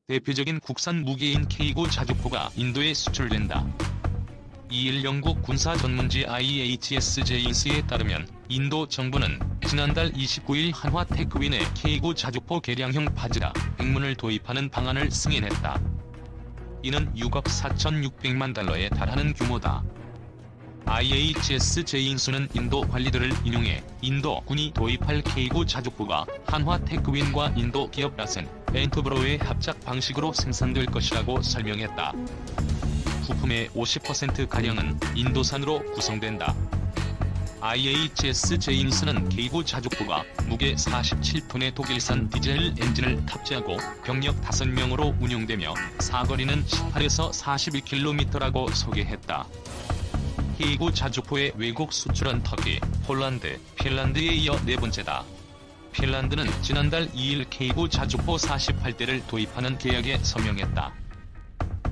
대표적인 국산 무기인 K9 자주포가 인도에 수출된다. 2일 영국 군사 전문지 IHS 제인스에 따르면 인도 정부는 지난달 29일 한화 테크윈의 K9 자주포 개량형 바즈라 100문을 도입하는 방안을 승인했다. 이는 6억 4,600만 달러에 달하는 규모다. IHS 제인수는 인도 관리들을 인용해 인도 군이 도입할 K9 자주포가 한화 테크윈과 인도 기업 라센, 엔터브로의 합작 방식으로 생산될 것이라고 설명했다. 부품의 50%가량은 인도산으로 구성된다. IHS 제인스는 K9 자주포가 무게 47톤의 독일산 디젤 엔진을 탑재하고 병력 5명으로 운용되며 사거리는 18에서 41km라고 소개했다. K9 자주포의 외국 수출은 터키, 폴란드, 핀란드에 이어 네 번째다. 핀란드는 지난달 2일 K9 자주포 48대를 도입하는 계약에 서명했다.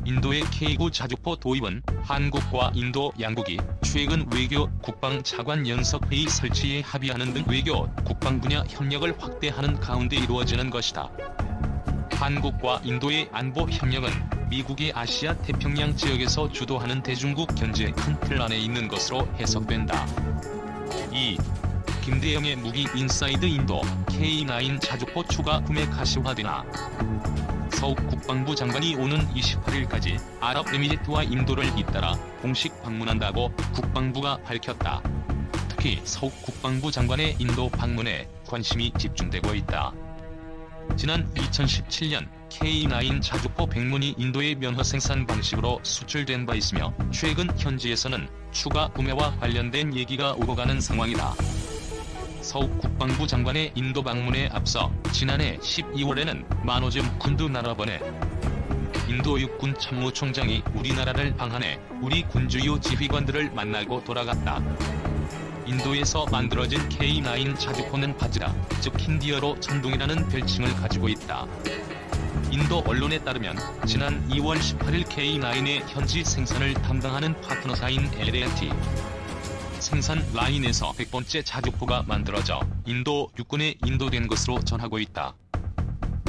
인도의 K9 자주포 도입은 한국과 인도 양국이 최근 외교 국방 차관 연석회의 설치에 합의하는 등 외교 국방 분야 협력을 확대하는 가운데 이루어지는 것이다. 한국과 인도의 안보 협력은 미국이 아시아 태평양 지역에서 주도하는 대중국 견제 큰 틀 안에 있는 것으로 해석된다. 2. 김대영의 무기 인사이드 인도 K9 자주포 추가 구매 가시화되나. 서욱 국방부 장관이 오는 28일까지 아랍에미리트와 인도를 잇따라 공식 방문한다고 국방부가 밝혔다. 특히 서욱 국방부 장관의 인도 방문에 관심이 집중되고 있다. 지난 2017년 K9 자주포 100문이 인도의 면허 생산 방식으로 수출된 바 있으며 최근 현지에서는 추가 구매와 관련된 얘기가 오고 가는 상황이다. 서욱 국방부 장관의 인도 방문에 앞서 지난해 12월에는 마노즘 군두 나라번에 인도 육군 참모총장이 우리나라를 방한해 우리 군주요 지휘관들을 만나고 돌아갔다. 인도에서 만들어진 K9 자주포는 바즈라, 즉 힌디어로 천둥이라는 별칭을 가지고 있다. 인도 언론에 따르면 지난 2월 18일 K9의 현지 생산을 담당하는 파트너사인 L&T 생산 라인에서 100번째 자주포가 만들어져 인도 육군에 인도된 것으로 전하고 있다.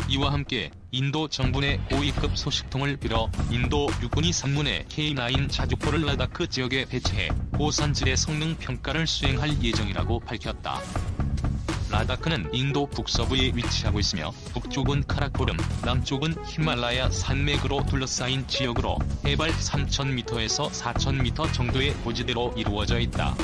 이와 함께 인도 정부 내 고위급 소식통을 빌어 인도 육군이 3문의 K9 자주포를 라다크 지역에 배치해 고산질의 성능 평가를 수행할 예정이라고 밝혔다. 라다크는 인도 북서부에 위치하고 있으며 북쪽은 카라코름, 남쪽은 히말라야 산맥으로 둘러싸인 지역으로 해발 3,000m에서 4,000m 정도의 고지대로 이루어져 있다.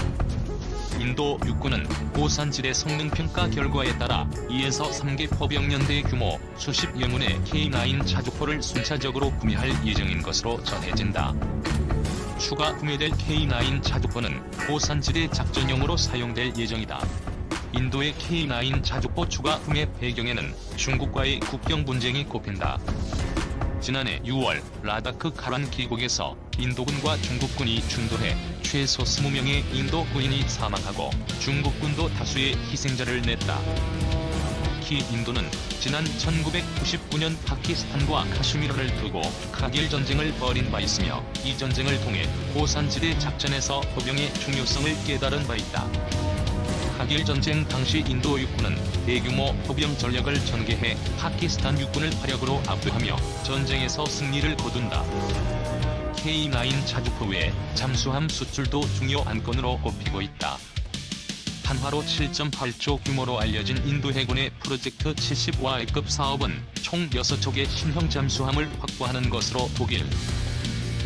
인도 육군은 고산질의 성능평가 결과에 따라 2에서 3개 포병연대 규모 수십여 문의 K9 자주포를 순차적으로 구매할 예정인 것으로 전해진다. 추가 구매될 K9 자주포는 고산질의 작전용으로 사용될 예정이다. 인도의 K9 자주포 추가 구매 배경에는 중국과의 국경 분쟁이 꼽힌다. 지난해 6월 라다크 카란 기곡에서 인도군과 중국군이 충돌해 최소 20명의 인도 군인이 사망하고 중국군도 다수의 희생자를 냈다. 특히 인도는 지난 1999년 파키스탄과 카슈미르를 두고 카길 전쟁을 벌인 바 있으며 이 전쟁을 통해 고산지대 작전에서 포병의 중요성을 깨달은 바 있다. 카길 전쟁 당시 인도 육군은 대규모 포병 전력을 전개해 파키스탄 육군을 화력으로 압도하며 전쟁에서 승리를 거둔다. K9 자주포 외에 잠수함 수출도 중요 안건으로 꼽히고 있다. 한화로 7.8조 규모로 알려진 인도 해군의 프로젝트 70Y급 사업은 총 6척의 신형 잠수함을 확보하는 것으로 독일,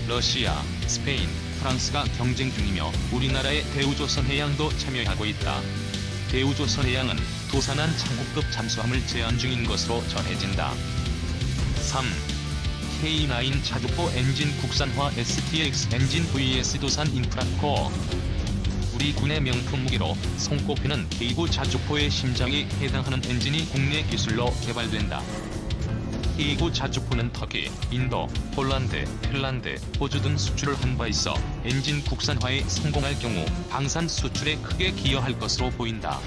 러시아, 스페인, 프랑스가 경쟁 중이며 우리나라의 대우조선해양도 참여하고 있다. 대우조선해양은 도산한 창호급 잠수함을 제안 중인 것으로 전해진다. 3. K9 자주포 엔진 국산화 STX 엔진 vs 도산 인프라코어. 우리 군의 명품 무기로 손꼽히는 K9 자주포의 심장에 해당하는 엔진이 국내 기술로 개발된다. K9 자주포는 터키, 인도, 폴란드, 핀란드, 호주 등 수출을 한 바 있어 엔진 국산화에 성공할 경우 방산 수출에 크게 기여할 것으로 보인다.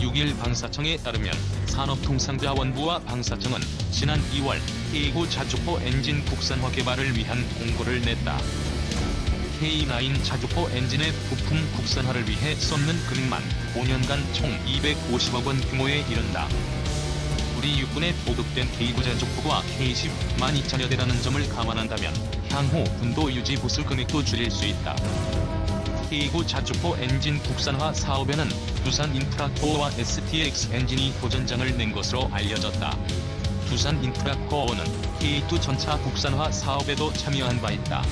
6일 방사청에 따르면 산업통상자원부와 방사청은 지난 2월 K9 자주포 엔진 국산화 개발을 위한 공고를 냈다. K9 자주포 엔진의 부품 국산화를 위해 쏟는 금액만 5년간 총 250억 원 규모에 이른다. 우리 육군에 보급된 K9 자주포가 K10 12,000여 대라는 점을 감안한다면 향후 군도 유지 보수 금액도 줄일 수 있다. K9 자주포 엔진 국산화 사업에는 두산인프라코어와 STX 엔진이 도전장을 낸 것으로 알려졌다. 두산인프라코어는 K2 전차 국산화 사업에도 참여한 바 있다.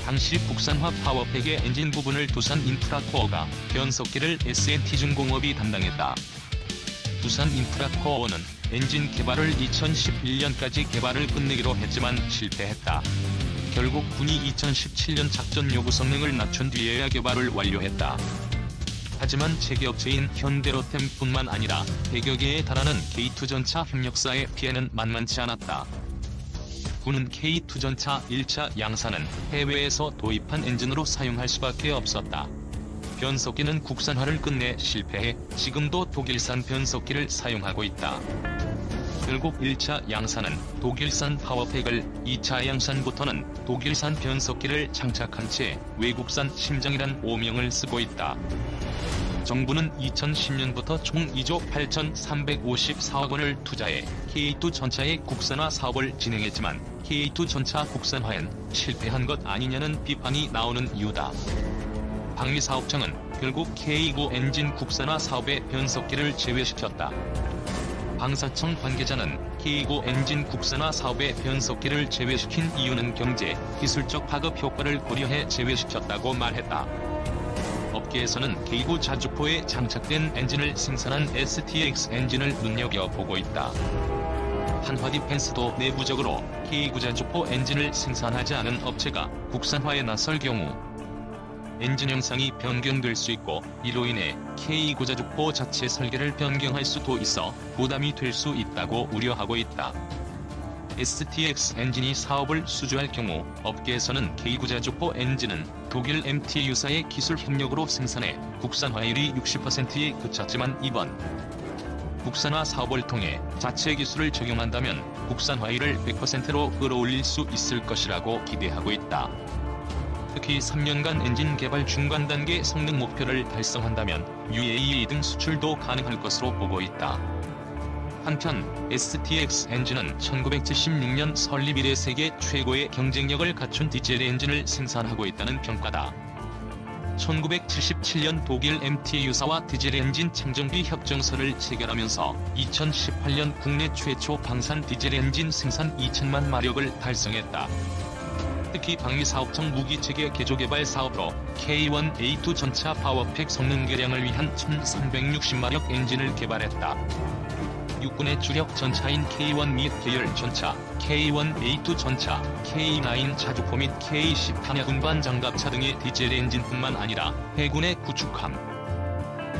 당시 국산화 파워팩의 엔진 부분을 두산인프라코어가, 변속기를 S&T중공업이 담당했다. 두산인프라코어는 엔진 개발을 2011년까지 개발을 끝내기로 했지만 실패했다. 결국 군이 2017년 작전 요구 성능을 낮춘 뒤에야 개발을 완료했다. 하지만 재계업체인 현대로템뿐만 아니라 100여 개에 달하는 K2 전차 협력사의 피해는 만만치 않았다. 군은 K2 전차 1차 양산은 해외에서 도입한 엔진으로 사용할 수밖에 없었다. 변속기는 국산화를 끝내 실패해 지금도 독일산 변속기를 사용하고 있다. 결국 1차 양산은 독일산 파워팩을, 2차 양산부터는 독일산 변속기를 장착한 채 외국산 심장이란 오명을 쓰고 있다. 정부는 2010년부터 총 2조 8,354억 원을 투자해 K2 전차의 국산화 사업을 진행했지만 K2 전차 국산화엔 실패한 것 아니냐는 비판이 나오는 이유다. 방위사업청은 결국 K9 엔진 국산화 사업의 변속기를 제외시켰다. 방사청 관계자는 K9 엔진 국산화 사업의 변속기를 제외시킨 이유는 경제, 기술적 파급 효과를 고려해 제외시켰다고 말했다. 업계에서는 K9 자주포에 장착된 엔진을 생산한 STX 엔진을 눈여겨보고 있다. 한화디펜스도 내부적으로 K9 자주포 엔진을 생산하지 않은 업체가 국산화에 나설 경우 엔진 형상이 변경될 수 있고, 이로 인해 K9 자주포 자체 설계를 변경할 수도 있어 부담이 될 수 있다고 우려하고 있다. STX 엔진이 사업을 수주할 경우 업계에서는 K9 자주포 엔진은 독일 MTU사의 기술 협력으로 생산해 국산화율이 60%에 그쳤지만 이번 국산화 사업을 통해 자체 기술을 적용한다면 국산화율을 100%로 끌어올릴 수 있을 것이라고 기대하고 있다. 특히 3년간 엔진 개발 중간 단계 성능 목표를 달성한다면 UAE 등 수출도 가능할 것으로 보고 있다. 한편 STX 엔진은 1976년 설립 이래 세계 최고의 경쟁력을 갖춘 디젤 엔진을 생산하고 있다는 평가다. 1977년 독일 MTU사와 디젤 엔진 창정비 협정서를 체결하면서 2018년 국내 최초 방산 디젤 엔진 생산 2천만 마력을 달성했다. 특히 방위사업청 무기체계 개조개발 사업으로 K1A2 전차 파워팩 성능 개량을 위한 1360마력 엔진을 개발했다. 육군의 주력 전차인 K1 및 계열 전차, K1A2 전차, K9 자주포 및 K10 탄약 운반 장갑차 등의 디젤 엔진뿐만 아니라 해군의 구축함,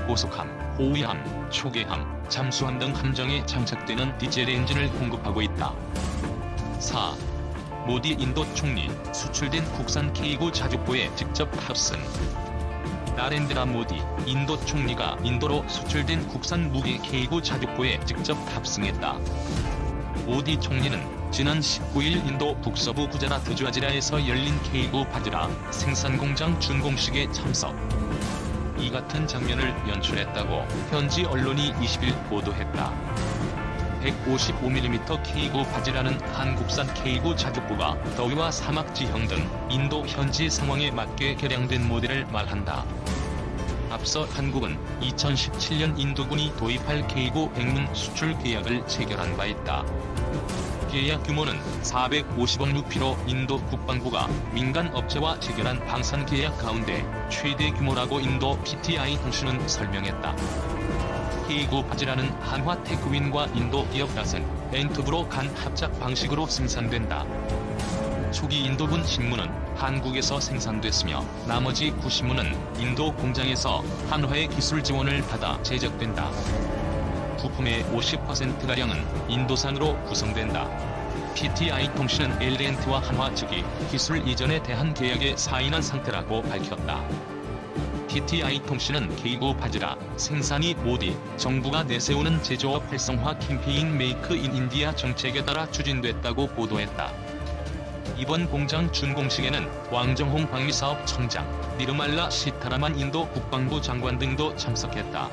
고속함, 호위함, 초계함, 잠수함 등 함정에 장착되는 디젤 엔진을 공급하고 있다. 4. 모디 인도 총리, 수출된 국산 K9 자주포에 직접 탑승. 나렌드라 모디, 인도 총리가 인도로 수출된 국산 무기 K9 자주포에 직접 탑승했다. 모디 총리는 지난 19일 인도 북서부 구자라트 좌지라에서 열린 K9 바즈라 생산 공장 준공식에 참석. 이 같은 장면을 연출했다고 현지 언론이 20일 보도했다. 155mm K9 바지라는 한국산 K9 자주포가 더위와 사막 지형 등 인도 현지 상황에 맞게 개량된 모델을 말한다. 앞서 한국은 2017년 인도군이 도입할 K9 백문 수출 계약을 체결한 바 있다. 계약 규모는 450억 루피로 인도 국방부가 민간 업체와 체결한 방산 계약 가운데 최대 규모라고 인도 PTI 통신은 설명했다. K9 바지라는 한화 테크윈과 인도 기업 라센, 엔투브로 간 합작 방식으로 생산된다. 초기 인도군 신문은 한국에서 생산됐으며 나머지 90문은 인도 공장에서 한화의 기술 지원을 받아 제작된다. 부품의 50%가량은 인도산으로 구성된다. PTI 통신은 엘렌트와 한화 측이 기술 이전에 대한 계약에 사인한 상태라고 밝혔다. PTI 통신은 K9 바지라 생산이 모디 정부가 내세우는 제조업 활성화 캠페인 메이크 인 인디아 정책에 따라 추진됐다고 보도했다. 이번 공장 준공식에는 왕정홍 방위사업청장, 니르말라 시타라만 인도 국방부 장관 등도 참석했다.